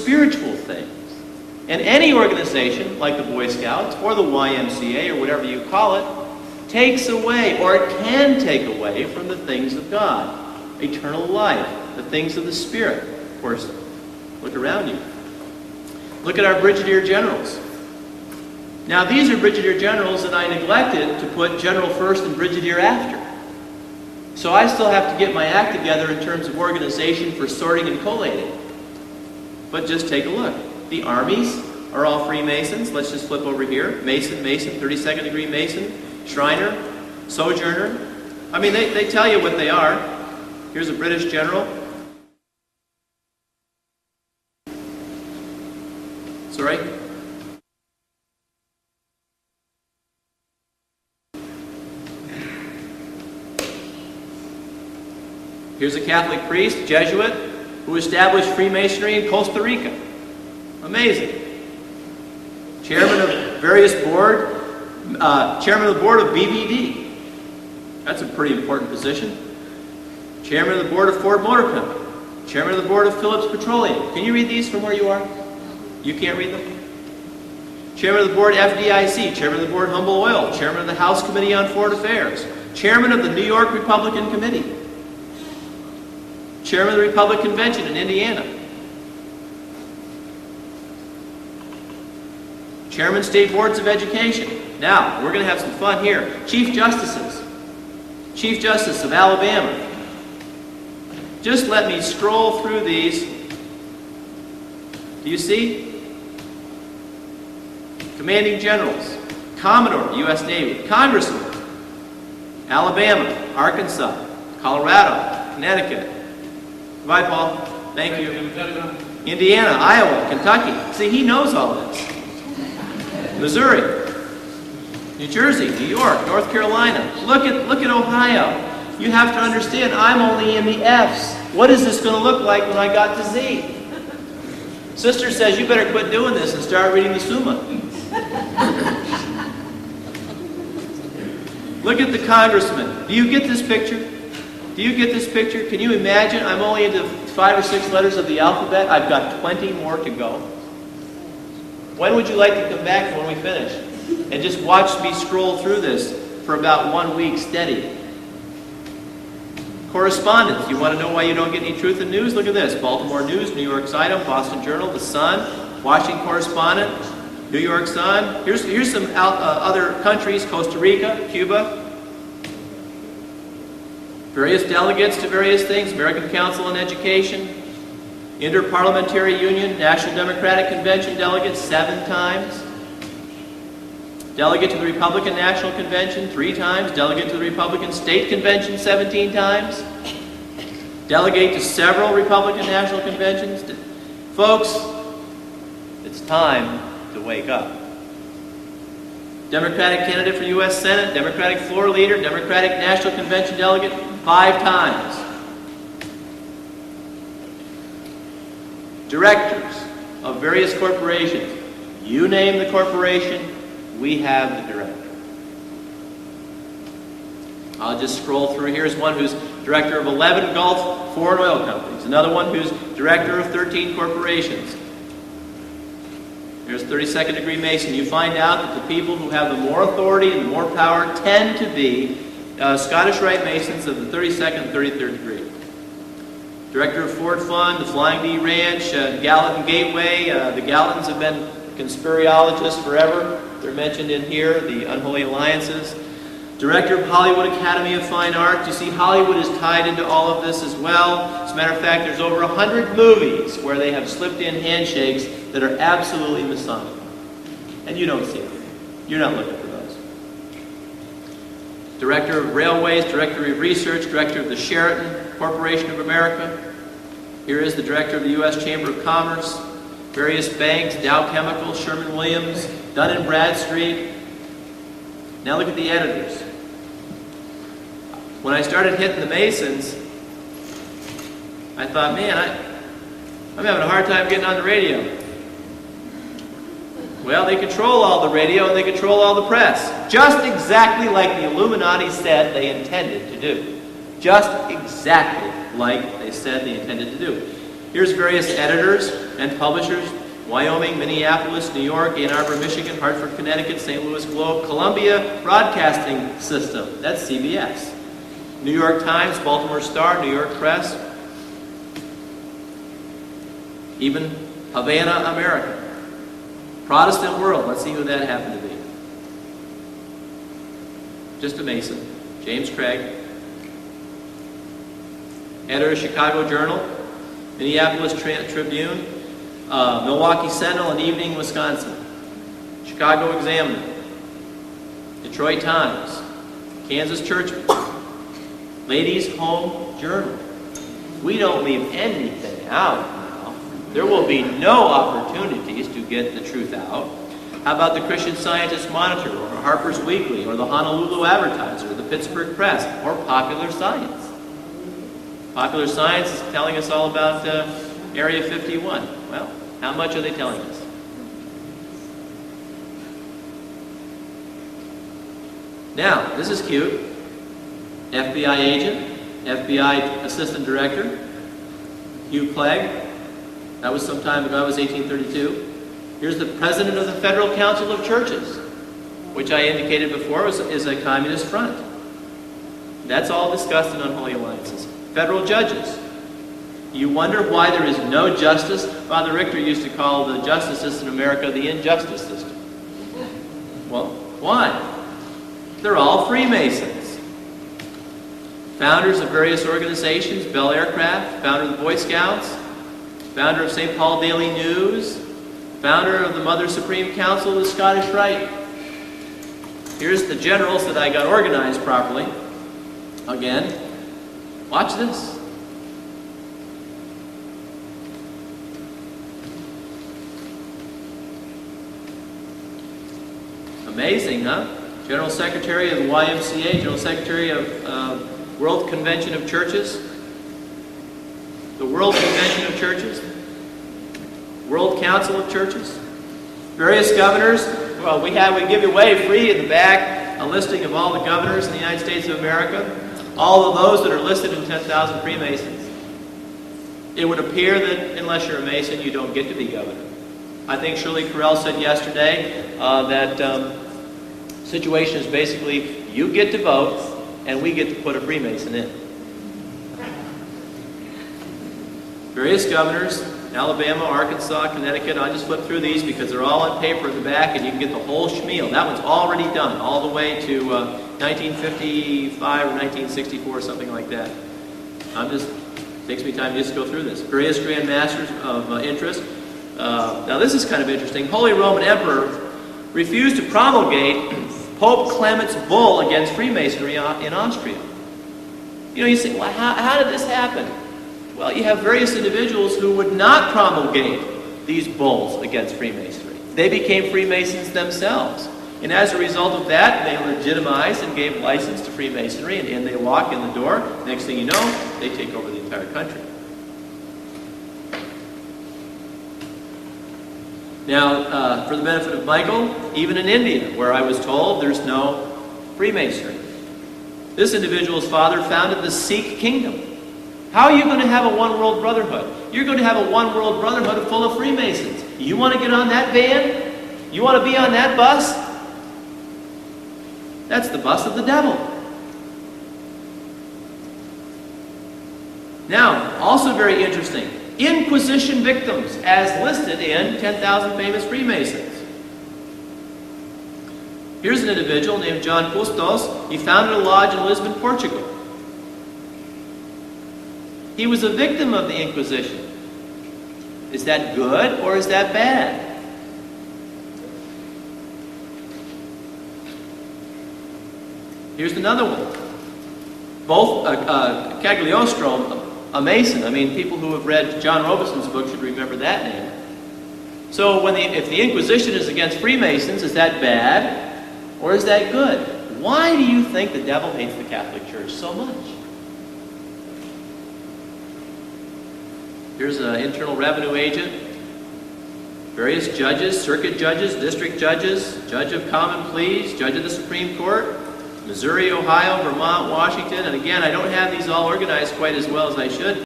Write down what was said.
spiritual things. And any organization, like the Boy Scouts or the YMCA or whatever you call it, takes away or it can take away from the things of God. Eternal life, the things of the Spirit. Of course, look around you. Look at our Brigadier Generals. Now, these are Brigadier Generals that I neglected to put General first and Brigadier after. So I still have to get my act together in terms of organization for sorting and collating. But just take a look. The armies are all Freemasons. Let's just flip over here. Mason, Mason, 32nd degree Mason, Shriner, Sojourner. I mean, they tell you what they are. Here's a British general. Sorry? Here's a Catholic priest, Jesuit, who established Freemasonry in Costa Rica. Amazing. Chairman of various board, chairman of the board of BBD. That's a pretty important position. Chairman of the board of Ford Motor Company. Chairman of the board of Phillips Petroleum. Can you read these from where you are? You can't read them? Chairman of the board FDIC. Chairman of the board Humble Oil. Chairman of the House Committee on Foreign Affairs. Chairman of the New York Republican Committee. Chairman of the Republican Convention in Indiana. Chairman State Boards of Education. Now, we're going to have some fun here. Chief Justices. Chief Justice of Alabama. Just let me scroll through these. Do you see? Commanding Generals. Commodore, U.S. Navy. Congressman. Alabama, Arkansas, Colorado, Connecticut. Goodbye, Paul. Thank you. Indiana, Iowa, Kentucky. See, he knows all this. Missouri, New Jersey, New York, North Carolina. Look at Ohio. You have to understand, I'm only in the F's. What is this going to look like when I got to Z? Sister says, you better quit doing this and start reading the Summa. Look at the congressman. Do you get this picture? Do you get this picture? Can you imagine? I'm only into 5 or 6 letters of the alphabet. I've got 20 more to go. When would you like to come back when we finish? And just watch me scroll through this for about 1 week steady. Correspondence. You want to know why you don't get any truth in news? Look at this. Baltimore News, New York Item, Boston Journal, The Sun, Washington Correspondent, New York Sun. Here's some other countries, Costa Rica, Cuba. Various delegates to various things, American Council on Education, Inter-Parliamentary Union, National Democratic Convention delegate 7 times. Delegate to the Republican National Convention 3 times. Delegate to the Republican State Convention 17 times. Delegate to several Republican National Conventions. Folks, it's time to wake up. Democratic candidate for U.S. Senate, Democratic floor leader, Democratic National Convention delegate 5 times. Directors of various corporations. You name the corporation, we have the director. I'll just scroll through. Here's one who's director of 11 Gulf foreign oil companies. Another one who's director of 13 corporations. There's 32nd degree Mason. You find out that the people who have the more authority and the more power tend to be Scottish Rite Masons of the 32nd and 33rd degree. Director of Ford Fund, the Flying D Ranch, Gallatin Gateway. The Gallatins have been conspirologists forever. They're mentioned in here, the Unholy Alliances. Director of Hollywood Academy of Fine Arts. You see, Hollywood is tied into all of this as well. As a matter of fact, there's over 100 movies where they have slipped in handshakes that are absolutely Masonic. And you don't see them. You're not looking for those. Director of Railways, Director of Research, Director of the Sheraton Corporation of America. Here is the Director of the U.S. Chamber of Commerce. Various banks, Dow Chemical, Sherwin-Williams, Dun & Bradstreet. Now look at the editors. When I started hitting the Masons, I thought, man, I'm having a hard time getting on the radio. Well, they control all the radio and they control all the press. Just exactly like the Illuminati said they intended to do. Just exactly like they said they intended to do. Here's various editors and publishers: Wyoming, Minneapolis, New York, Ann Arbor, Michigan, Hartford, Connecticut, St. Louis Globe, Columbia Broadcasting System, that's CBS. New York Times, Baltimore Star, New York Press, even Havana, America. Protestant World, let's see who that happened to be. Just a Mason, James Craig. Editor of Chicago Journal, Minneapolis Tribune, Milwaukee Sentinel, and Evening, Wisconsin. Chicago Examiner, Detroit Times, Kansas Churchman, Ladies' Home Journal. We don't leave anything out now. There will be no opportunities to get the truth out. How about the Christian Scientist Monitor, or Harper's Weekly, or the Honolulu Advertiser, the Pittsburgh Press, or Popular Science? Popular Science is telling us all about Area 51. Well, how much are they telling us? Now, this is cute. FBI agent, FBI Assistant Director, Hugh Clegg. That was some time ago. That was 1832. Here's the President of the Federal Council of Churches, which I indicated before is a communist front. That's all discussed in Unholy Alliances. Federal judges. You wonder why there is no justice? Father Richter used to call the justice system in America the injustice system. Well, why? They're all Freemasons. Founders of various organizations: Bell Aircraft, founder of the Boy Scouts, founder of St. Paul Daily News, founder of the Mother Supreme Council of the Scottish Rite. Here's the generals that I got organized properly. Again, watch this. Amazing, huh? General Secretary of the YMCA, General Secretary of World Convention of Churches, the World Convention of Churches, World Council of Churches, various governors. Well, we give away free in the back a listing of all the governors in the United States of America, all of those that are listed in 10,000 Freemasons. It would appear that unless you're a Mason, you don't get to be governor. I think Shirley Carell said yesterday that situation is basically you get to vote and we get to put a Freemason in. Various governors: Alabama, Arkansas, Connecticut. I just flip through these because they're all on paper in the back and you can get the whole schmeal. That one's already done, all the way to 1955 or 1964, something like that. Takes me time to just go through this. Various Grand Masters of interest. Now this is kind of interesting. Holy Roman Emperor refused to promulgate Pope Clement's bull against Freemasonry in Austria. You know, you say, well, how did this happen? Well, you have various individuals who would not promulgate these bulls against Freemasonry. They became Freemasons themselves. And as a result of that, they legitimized and gave license to Freemasonry, and in they walk in the door. Next thing you know, they take over the entire country. Now, for the benefit of Michael, even in India, where I was told there's no Freemasonry, this individual's father founded the Sikh kingdom. How are you going to have a one-world brotherhood? You're going to have a one-world brotherhood full of Freemasons. You want to get on that van? You want to be on that bus? That's the bus of the devil. Now, also very interesting, Inquisition victims as listed in 10,000 Famous Freemasons. Here's an individual named John Custos. He founded a lodge in Lisbon, Portugal. He was a victim of the Inquisition. Is that good or is that bad? Here's another one. Both Cagliostro, a Mason. I mean, people who have read John Robeson's book should remember that name. So if the Inquisition is against Freemasons, is that bad or is that good? Why do you think the devil hates the Catholic Church so much? Here's an Internal Revenue agent. Various judges, circuit judges, district judges, judge of common pleas, judge of the Supreme Court, Missouri, Ohio, Vermont, Washington. And again, I don't have these all organized quite as well as I should.